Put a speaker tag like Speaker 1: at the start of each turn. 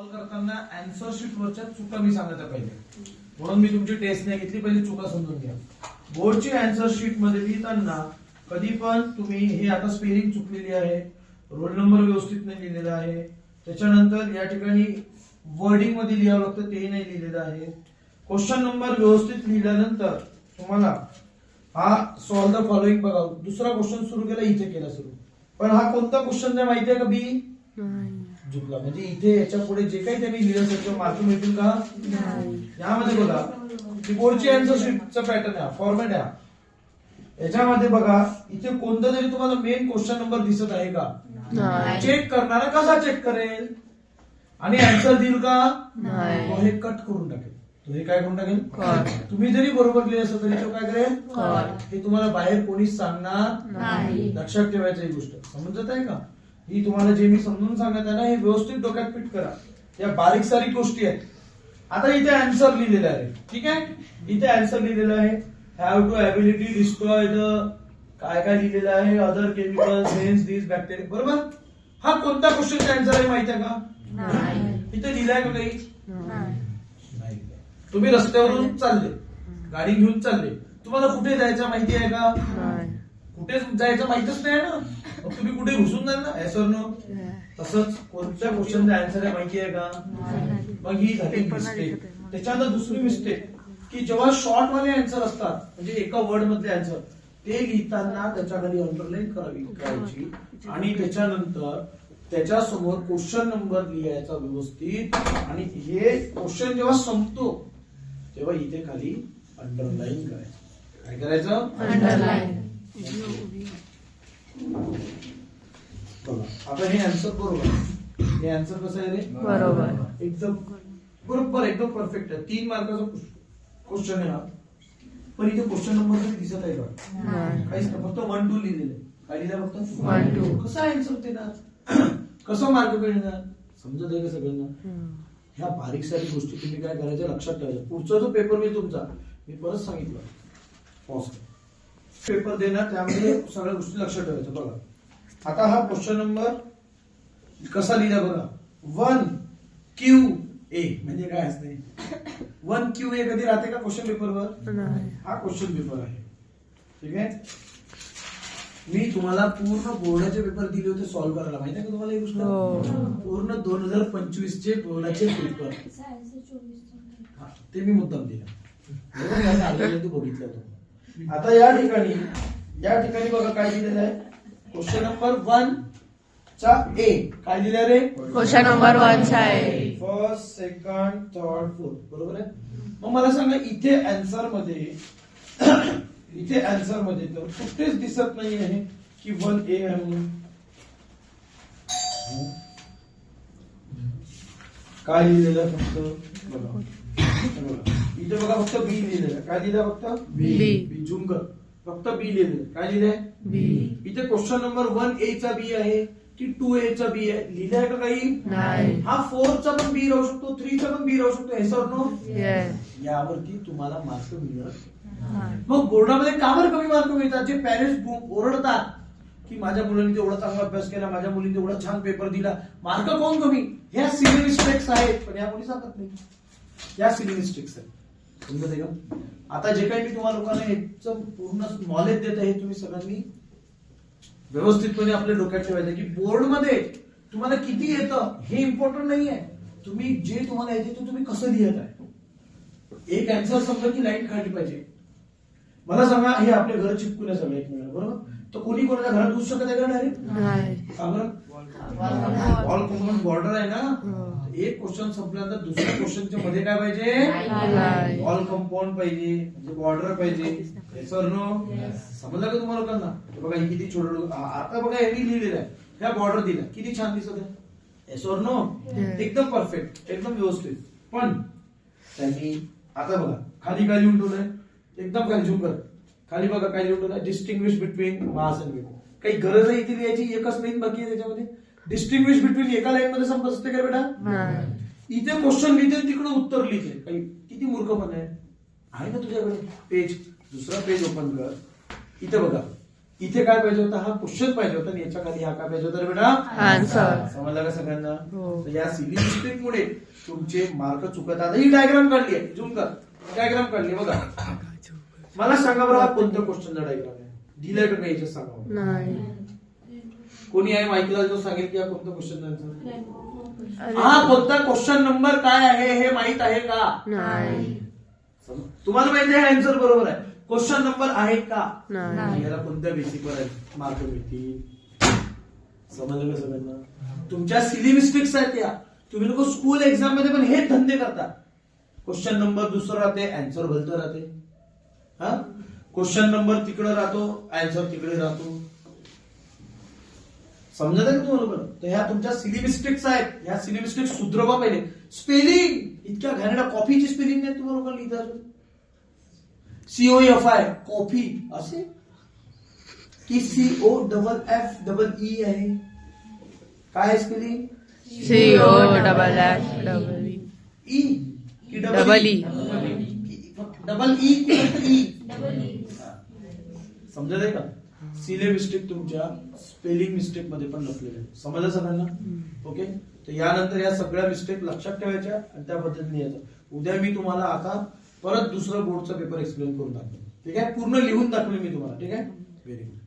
Speaker 1: Solve करताना answer sheet वरच्या चुका मी सांगत आहे पहिले, म्हणून मी तुमची टेस्ट नाही घेतली. पहिली चुका समजून घ्या. बोर्डची आन्सर शीट मध्ये लिहिताना कधी पण तुम्ही हे आता स्पेलिंग चुकलेली आहे, रोल नंबर व्यवस्थित नाही लिहिलेला आहे, त्याच्यानंतर या ठिकाणी वर्डिंग मध्ये लिहावं लागतं ते नाही लिहिलेलं आहे. क्वेश्चन नंबर व्यवस्थित लिहिल्यानंतर तुम्हाला हा सॉल्व द फॉलोइंग बघा, दुसरा क्वेश्चन सुरू केला इथे केला सुरू, पण हा कोणता क्वेश्चन आहे माहिती आहे का? बी चुकला. म्हणजे इथे याच्या पुढे जे काही त्यांनी लिहिलं त्याचे मार्क मिळतील का? यामध्ये बघा बोर्डची आन्सर शीटचा पॅटर्न आहे, फॉर्मॅट आहे. याच्यामध्ये बघा इथे कोणता तरी तुम्हाला मेन क्वेश्चन नंबर दिसत आहे का? चेक करणारा कसा चेक करेल आणि आन्सर देईल का? तो हे कट करून टाकेल. तो हे काय करून टाकेल? तुम्ही जरी बरोबर लिहिलं असं तरी तो काय करेल? हे तुम्हाला बाहेर कोणीच सांगणार नाही. लक्षात ठेवायचं ही गोष्ट. समजत आहे का? ही तुम्हाला जे मी समजून सांगत आहे ना हे व्यवस्थित डोक्यात फिट करा. या बारीक सारीक गोष्टी आहेत. आता इथे आन्सर लिहिलेला आहे, ठीक आहे? इथे आन्सर लिहिलेला आहे, have to ability destroy the काय काय लिहिलेलं आहे, other chemicals hence this bacteria. बरोबर? हा कोणता क्वेश्चनचा आन्सर आहे माहिती आहे का? इथे लिहिलाय का काही? नाही. तुम्ही रस्त्यावरून चालले, गाडी घेऊन चालले, तुम्हाला कुठे जायचं माहिती आहे का? कुठे जायचं माहितच नाही ना, मग तुम्ही कुठे घुसून जाल ना? Sir no. तसंच कोणत्या क्वेश्चनचा आन्सर आहे माहिती आहे का? मग ही झाली मिस्टेक. त्याच्यानंतर दुसरी मिस्टेक की जेव्हा शॉर्ट वाले आन्सर असतात म्हणजे एका वर्ड मधले आन्सर ते लिहिताना त्याच्या खाली अंडरलाईन करायची आणि त्याच्यानंतर त्याच्यासमोर क्वेश्चन नंबर लिहायचा व्यवस्थित. आणि हे क्वेश्चन जेव्हा संपतो तेव्हा इथे खाली अंडरलाईन करायचं. काय करायचं? अंडरलाईन. आता हे आन्सर बरोबर, हे आन्सर कसं आहे रे? बरोबर, एकदम बरोबर, एकदम परफेक्ट आहे. 3 मार्काचा क्वेश्चन आहे हा, पण इथे क्वेश्चन नंबर तरी दिसत आहे का? काहीच नाही, फक्त 1 2 लिहिलेलं आहे. काय लिहिलं? फक्त 1 2. कसं आन्सर देणार? कसं मार्क मिळणार? समजत आहे का सगळ्यांना? ह्या बारीक सारी गोष्टी तुम्ही काय करायचं लक्षात ठेवायचं. पुढचा जो पेपर मी तुमचा मी परत सांगितलं, पॉज पेपर देणार त्यामध्ये सगळ्या गोष्टी लक्षात ठेवायचं. बघा आता हा क्वेश्चन नंबर कसा लिहिला बघा, 1 QA म्हणजे काय असते? 1 QA कधी राहते का क्वेश्चन पेपरवर? हा क्वेश्चन पेपर आहे, ठीक आहे? मी तुम्हाला पूर्ण बोर्डाचे पेपर दिले होते सॉल्व्ह करायला, माहिती आहे का तुम्हाला ही गोष्ट? पूर्ण 2025 चे बोर्डाचे पेपर ते मी मुद्दाम दिला, बघितलं होतं. आता या ठिकाणी बघा काय दिलेलं आहे, क्वेश्चन नंबर 1 चा ए काय दिलं रे?
Speaker 2: क्वेश्चन नंबर 1 चा ए,
Speaker 1: फर्स्ट सेकंड थर्ड फोर्थ. बरोबर आहे? मग मला सांगा इथे आन्सर मध्ये तर कुठेच दिसत नाही आहे की 1A आहे म्हणून. काय लिहिलेलं फक्त बघा, इथे बघा फक्त बी लिहिलेलं. काय लिहिलं? फक्त बी. झूम कर, फक्त बी लिहिलेलं. काय लिहिलंय? बी. इथे क्वेश्चन नंबर 1A चा बी आहे की 2A चा बी आहे? लिहिलंय का काही?
Speaker 2: नाही.
Speaker 1: हा 4 चा पण बी राहू शकतो, 3 चा पण बी राहू शकतो. हे सर नो. यावरती तुम्हाला मार्क मिळत. मग बोर्डामध्ये का बरं कमी मार्क मिळतात? जे पॅरेंट्स ओरडतात की माझ्या मुलांनी तेवढा चांगला अभ्यास केला, माझ्या मुलीने तेवढा छान पेपर दिला, मार्क कोण कमी? ह्या सिली मिस्टेक्स आहेत, पण या मुली सांगत नाही. या सिली मिस्टेक्स आहेत. समजत आहे का? आता जे काही मी तुम्हाला लोकांना याचं पूर्ण नॉलेज देत आहे, तुम्ही सगळ्यांनी व्यवस्थितपणे आपल्या डोक्यात ठेवायचं की बोर्डमध्ये तुम्हाला किती येतं हे इम्पॉर्टंट नाही आहे, तुम्ही जे तुम्हाला येते ते तुम्ही कसं लिहित आहे. एक आन्सर समजा की लाईन काढली पाहिजे. मला सांगा हे आपले घर चिपकून आहे सगळं एकमेकांना, बरोबर? तर कोणी कोणाच्या घरात घुसू शकत आहे का डायरेक्ट? का बरं? ऑल कंपाऊंड बॉर्डर आहे ना. एक क्वेश्चन संपल्यानंतर दुसऱ्या क्वेश्चनच्या मध्ये काय पाहिजे? ऑल कंपाऊंड पाहिजे, म्हणजे बॉर्डर पाहिजे. Sir no. समजलं का तुम्हाला लोकांना? बघा ही किती छोट. आता बघा यांनी लिहिलेलं आहे, ह्या बॉर्डर दिला, किती छान दिसत आहे. Sir no. एकदम परफेक्ट, एकदम व्यवस्थित. पण त्यांनी आता बघा खाली काय लिहून ठेवलंय, एकदम खाली झूम कर, खाली बघा काय लिहून ठेवलंय, distinguish between mass and weight. काही गरज आहे इथे लिहायची? एकच लाईन बाकी आहे त्याच्यामध्ये. डिस्टिंग्विश बिटवीन एका लाईन मध्ये संपत असते का बेटा? इथे क्वेश्चन लिहिते, तिकडे उत्तर लिहिते. काही किती मूर्खपण आहे ना तुझ्याकडे. पेज दुसरा पेज ओपन कर, इथे बघा इथे काय पाहिजे होता, हा क्वेश्चन पाहिजे होता आणि याच्या खाली हा काय पाहिजे होता रे बेटा,
Speaker 2: आन्सर.
Speaker 1: समजलं का सगळ्यांना?
Speaker 2: हो.
Speaker 1: तर या सिली मिस्टेक मुळे तुमचे मार्क चुकत. आता ही डायग्राम काढली आहे, झूम कर, डायग्राम काढली बघा. मला सांगा बरं, हा कोणत्या क्वेश्चनचा डायग्राम आहे? दिलाय का नाही याच्यात सांगा मला.
Speaker 2: नाही.
Speaker 1: कोणी आहे माहितीला जो सांगेल की हा कोणता क्वेश्चन आहे?
Speaker 2: अरे.
Speaker 1: हा कोणता क्वेश्चन नंबर काय आहे हे माहित आहे का?
Speaker 2: नाही.
Speaker 1: तुम्हाला माहिती आहे आन्सर बरोबर आहे, क्वेश्चन नंबर आहे का?
Speaker 2: नाही.
Speaker 1: याला कोणत्या बेसिकवर आहे मार्क मिळतील? समजलं का सगळ्यांना? तुमच्या सिली मिस्टेक्स आहेत या. तुम्ही लोक स्कूल एक्झाम मध्ये पण हेच धंदे करता. क्वेश्चन नंबर दुसरं राहते, आन्सर भलतं राहते. हा, क्वेश्चन नंबर तिकडे राहतो, आन्सर तिकडे राहतो. समजत आहे का तुम्हाला? तर ह्या तुमच्या सिली मिस्टेक्स आहेत. ह्या सिली मिस्टेक्स सुधरवा पहिले. स्पेलिंग इतक्या घाणेरड्या, कॉफीची स्पेलिंग नाही तुम्हाला लोकांना लिहिता अजून. COFI कॉफी असे की COFFEE आहे? काय स्पेलिंग?
Speaker 2: COFFE.
Speaker 1: ई की
Speaker 2: डबल ई.
Speaker 1: डबल ई की फक्त ई? समजत आहे का? सिले मिस्टेक तुमच्या स्पेलिंग मिस्टेक मध्ये पण लपलेले आहे. समजलं सगळ्यांना? ओके. तर यानंतर या सगळ्या मिस्टेक लक्षात ठेवायच्या आणि त्या पद्धतीने यायचं. उद्या मी तुम्हाला आता परत दुसरं बोर्डचा पेपर एक्सप्लेन करून दाखवेन. ठीक आहे, पूर्ण लिहून दाखवेन मी तुम्हाला. ठीक आहे, व्हेरी गुड.